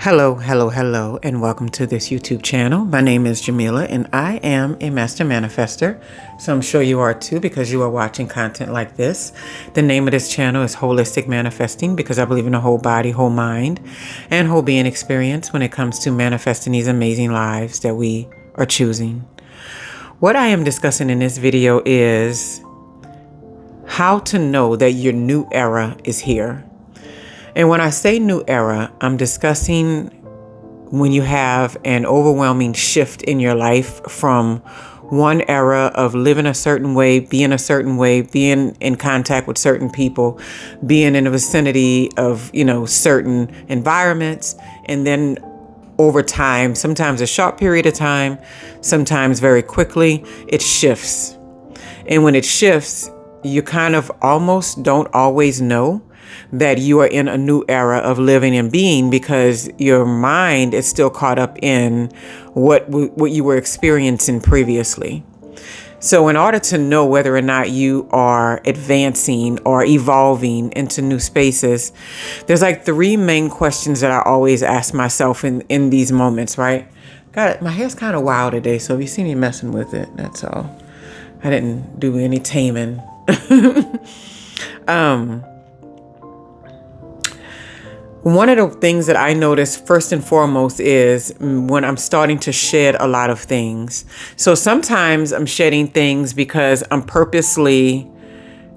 Hello, and welcome to this YouTube channel. My name is Jameelah, and I am a master manifester. So I'm sure you are too, because you are watching content like this. The name of this channel is Holistic Manifesting, because I believe in the whole body, whole mind, and whole being experience when it comes to manifesting these amazing lives that we are choosing. What I am discussing in this video is how to know that your new era is here. And when I say new era, I'm discussing when you have an overwhelming shift in your life from one era of living a certain way, being in contact with certain people, being in the vicinity of, certain environments. And then over time, sometimes a short period of time, sometimes very quickly, it shifts. And when it shifts, you kind of almost don't always know that you are in a new era of living and being, because your mind is still caught up in what you were experiencing previously. So in order to know whether or not you are advancing or evolving into new spaces, there's like three main questions that I always ask myself in these moments, right? My hair's kind of wild today, so if you see me messing with it, that's all. I didn't do any taming. One of the things that I notice first and foremost is when I'm starting to shed a lot of things. So sometimes I'm shedding things because I'm purposely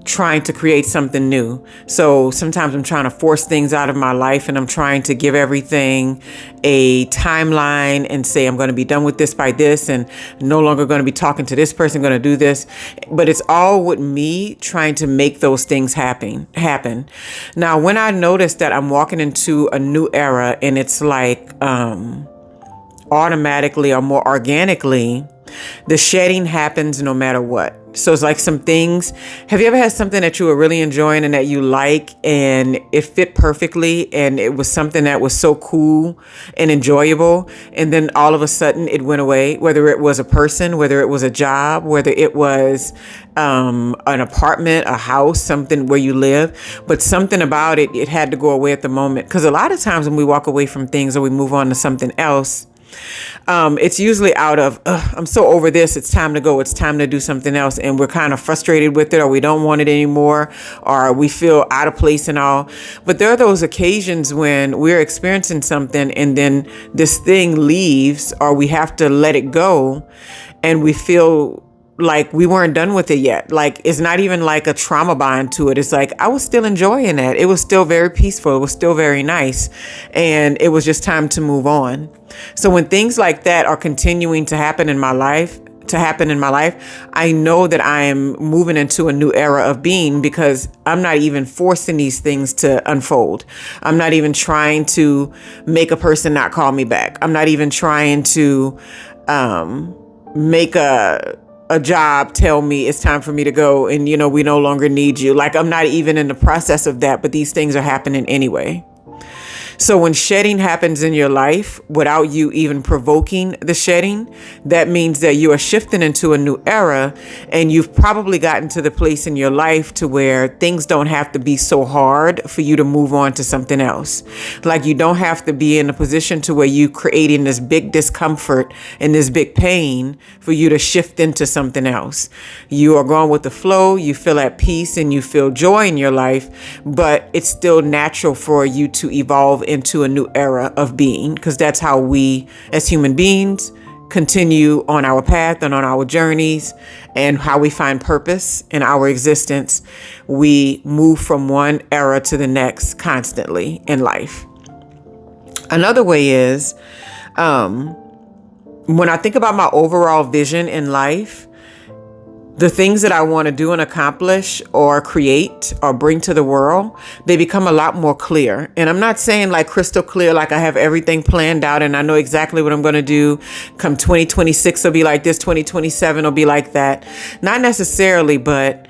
trying to create something new. So sometimes I'm trying to force things out of my life, and I'm trying to give everything a timeline and say, I'm going to be done with this by this, and no longer going to be talking to this person, going to do this. But it's all with me trying to make those things happen. Now, when I notice that I'm walking into a new era, and it's like automatically or more organically, the shedding happens no matter what. So it's like some things. Have you ever had something that you were really enjoying and that you like, and it fit perfectly, and it was something that was so cool and enjoyable, and then all of a sudden it went away, whether it was a person, whether it was a job, whether it was an apartment, a house, something where you live, but something about it had to go away at the moment. Because a lot of times when we walk away from things or we move on to something else, it's usually out of, I'm so over this, it's time to go, it's time to do something else. And we're kind of frustrated with it, or we don't want it anymore, or we feel out of place and all. But there are those occasions when we're experiencing something and then this thing leaves, or we have to let it go, and we feel like we weren't done with it yet. Like, it's not even like a trauma bond to it. It's like, I was still enjoying that. It was still very peaceful. It was still very nice. And it was just time to move on. So when things like that are continuing to happen in my life, I know that I am moving into a new era of being, because I'm not even forcing these things to unfold. I'm not even trying to make a person not call me back. I'm not even trying to make a job tell me it's time for me to go, and we no longer need you. Like, I'm not even in the process of that, but these things are happening anyway. So when shedding happens in your life without you even provoking the shedding, that means that you are shifting into a new era, and you've probably gotten to the place in your life to where things don't have to be so hard for you to move on to something else. Like, you don't have to be in a position to where you creating this big discomfort and this big pain for you to shift into something else. You are going with the flow, you feel at peace, and you feel joy in your life, but it's still natural for you to evolve into a new era of being, because that's how we as human beings continue on our path and on our journeys, and how we find purpose in our existence. We move from one era to the next constantly in life. Another way is when I think about my overall vision in life, the things that I want to do and accomplish or create or bring to the world, they become a lot more clear. And I'm not saying like crystal clear, like I have everything planned out and I know exactly what I'm going to do. Come 2026 will be like this, 2027 will be like that. Not necessarily, but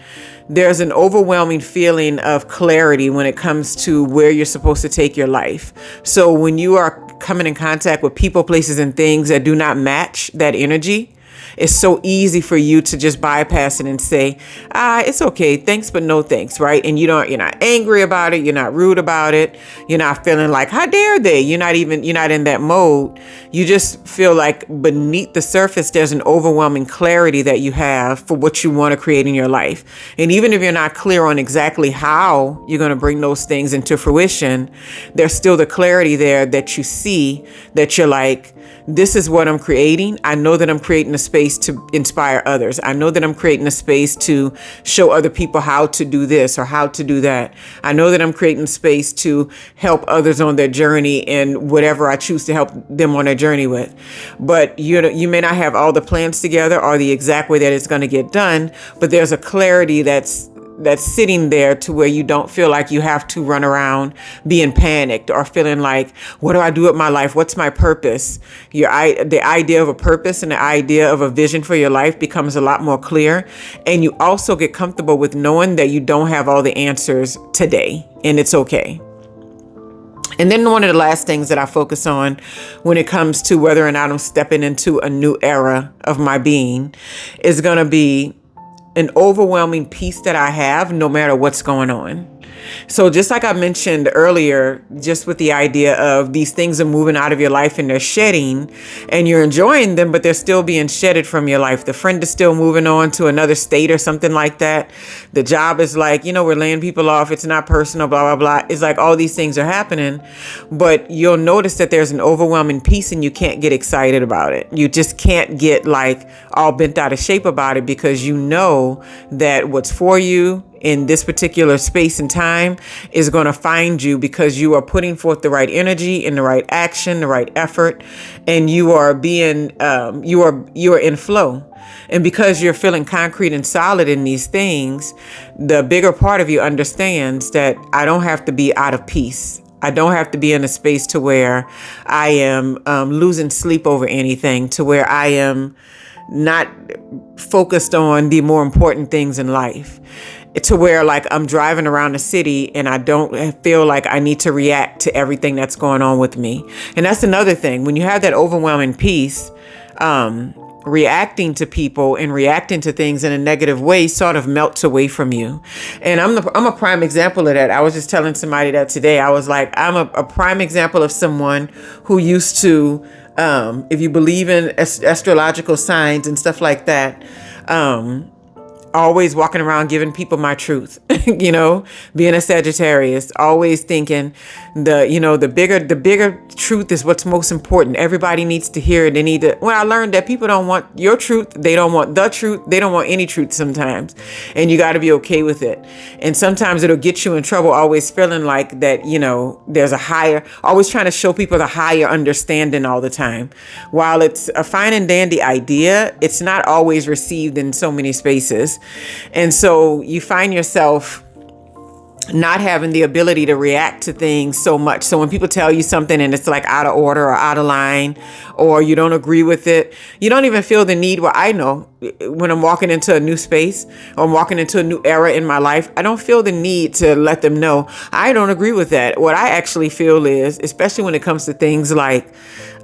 there's an overwhelming feeling of clarity when it comes to where you're supposed to take your life. So when you are coming in contact with people, places, and things that do not match that energy, it's so easy for you to just bypass it and say, it's okay, thanks, but no thanks, right? And you're not angry about it. You're not rude about it. You're not feeling like, how dare they? You're not in that mode. You just feel like beneath the surface, there's an overwhelming clarity that you have for what you want to create in your life. And even if you're not clear on exactly how you're going to bring those things into fruition, there's still the clarity there that you see, that you're like, this is what I'm creating. I know that I'm creating a space to inspire others. I know that I'm creating a space to show other people how to do this or how to do that. I know that I'm creating space to help others on their journey and whatever I choose to help them on their journey with. But you may not have all the plans together or the exact way that it's going to get done, but there's a clarity that's sitting there to where you don't feel like you have to run around being panicked or feeling like, what do I do with my life? What's my purpose? The idea of a purpose and the idea of a vision for your life becomes a lot more clear. And you also get comfortable with knowing that you don't have all the answers today, and it's okay. And then one of the last things that I focus on when it comes to whether or not I'm stepping into a new era of my being is going to be an overwhelming peace that I have no matter what's going on. So just like I mentioned earlier, just with the idea of these things are moving out of your life and they're shedding and you're enjoying them, but they're still being shedded from your life. The friend is still moving on to another state or something like that. The job is like, we're laying people off. It's not personal, blah, blah, blah. It's like all these things are happening, but you'll notice that there's an overwhelming peace and you can't get excited about it. You just can't get like all bent out of shape about it because you know that what's for you in this particular space and time is going to find you because you are putting forth the right energy and the right action, the right effort, and you are being, you are in flow. And because you're feeling concrete and solid in these things, the bigger part of you understands that I don't have to be out of peace. I don't have to be in a space to where I am losing sleep over anything, to where I am not focused on the more important things in life, to where like I'm driving around the city and I don't feel like I need to react to everything that's going on with me. And that's another thing. When you have that overwhelming peace, reacting to people and reacting to things in a negative way sort of melts away from you. And I'm a prime example of that. I was just telling somebody that today. I was like, I'm a prime example of someone who used to, if you believe in astrological signs and stuff like that, always walking around giving people my truth, being a Sagittarius, always thinking the bigger truth is what's most important. Everybody needs to hear it. I learned that people don't want your truth. They don't want the truth. They don't want any truth sometimes. And you got to be okay with it. And sometimes it'll get you in trouble, always feeling like that, there's always trying to show people the higher understanding all the time. While it's a fine and dandy idea, it's not always received in so many spaces. And so you find yourself not having the ability to react to things so much. So when people tell you something and it's like out of order or out of line, or you don't agree with it, you don't even feel the need. Well, I know when I'm walking into a new space or I'm walking into a new era in my life, I don't feel the need to let them know I don't agree with that. What I actually feel is, especially when it comes to things like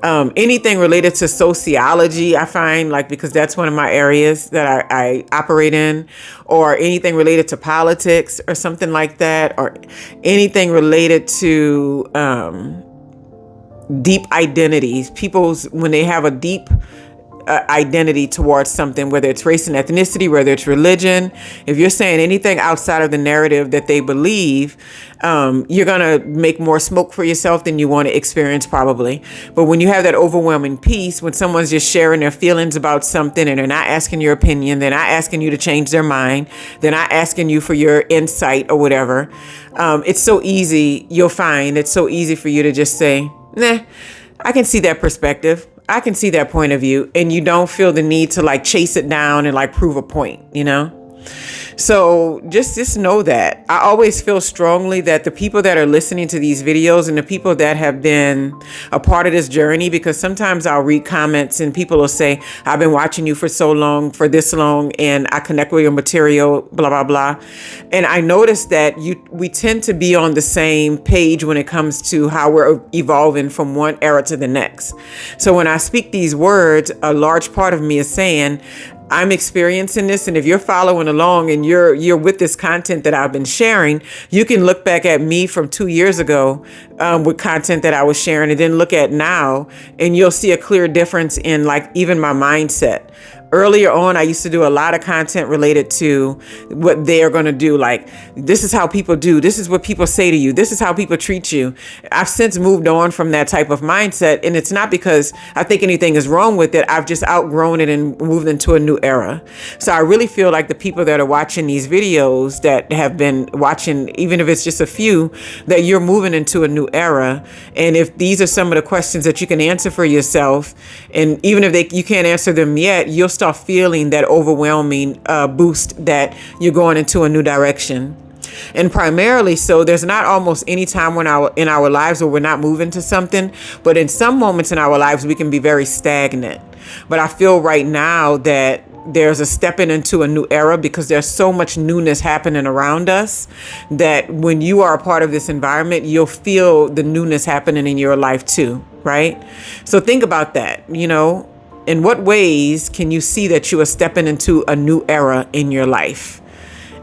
anything related to sociology, I find because that's one of my areas that I operate in, or anything related to politics or something like that, or anything related to deep identities. When they have a deep identity towards something, whether it's race and ethnicity, whether it's religion, if you're saying anything outside of the narrative that they believe, you're going to make more smoke for yourself than you want to experience probably. But when you have that overwhelming peace, when someone's just sharing their feelings about something and they're not asking your opinion, they're not asking you to change their mind, they're not asking you for your insight or whatever, it's so easy. You'll find it's so easy for you to just say, nah, I can see that perspective. I can see that point of view, and you don't feel the need to chase it down and prove a point, So just know that. I always feel strongly that the people that are listening to these videos and the people that have been a part of this journey, because sometimes I'll read comments and people will say, I've been watching you for so long, for this long, and I connect with your material, blah, blah, blah. And I noticed that we tend to be on the same page when it comes to how we're evolving from one era to the next. So when I speak these words, a large part of me is saying, I'm experiencing this, and if you're following along and you're with this content that I've been sharing, you can look back at me from 2 years ago with content that I was sharing, and then look at now, and you'll see a clear difference in like even my mindset. Earlier on, I used to do a lot of content related to what they are going to do. Like, this is how people do. This is what people say to you. This is how people treat you. I've since moved on from that type of mindset. And it's not because I think anything is wrong with it. I've just outgrown it and moved into a new era. So I really feel like the people that are watching these videos, that have been watching, even if it's just a few, that you're moving into a new era. And if these are some of the questions that you can answer for yourself, and even if you can't answer them yet, you'll start feeling that overwhelming boost that you're going into a new direction. And primarily, so there's not almost any time in our lives where we're not moving to something, but in some moments in our lives we can be very stagnant. But I feel right now that there's a stepping into a new era, because there's so much newness happening around us, that when you are a part of this environment, you'll feel the newness happening in your life too, right? So think about that. In what ways can you see that you are stepping into a new era in your life?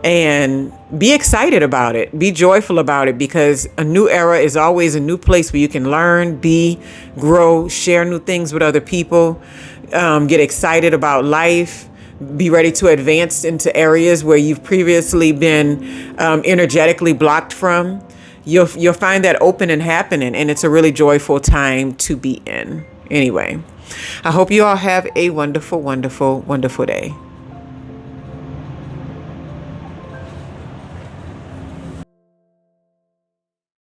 And be excited about it. Be joyful about it, because a new era is always a new place where you can learn, grow, share new things with other people, get excited about life, be ready to advance into areas where you've previously been energetically blocked from. You'll find that open and happening, and it's a really joyful time to be in. Anyway, I hope you all have a wonderful, wonderful, wonderful day.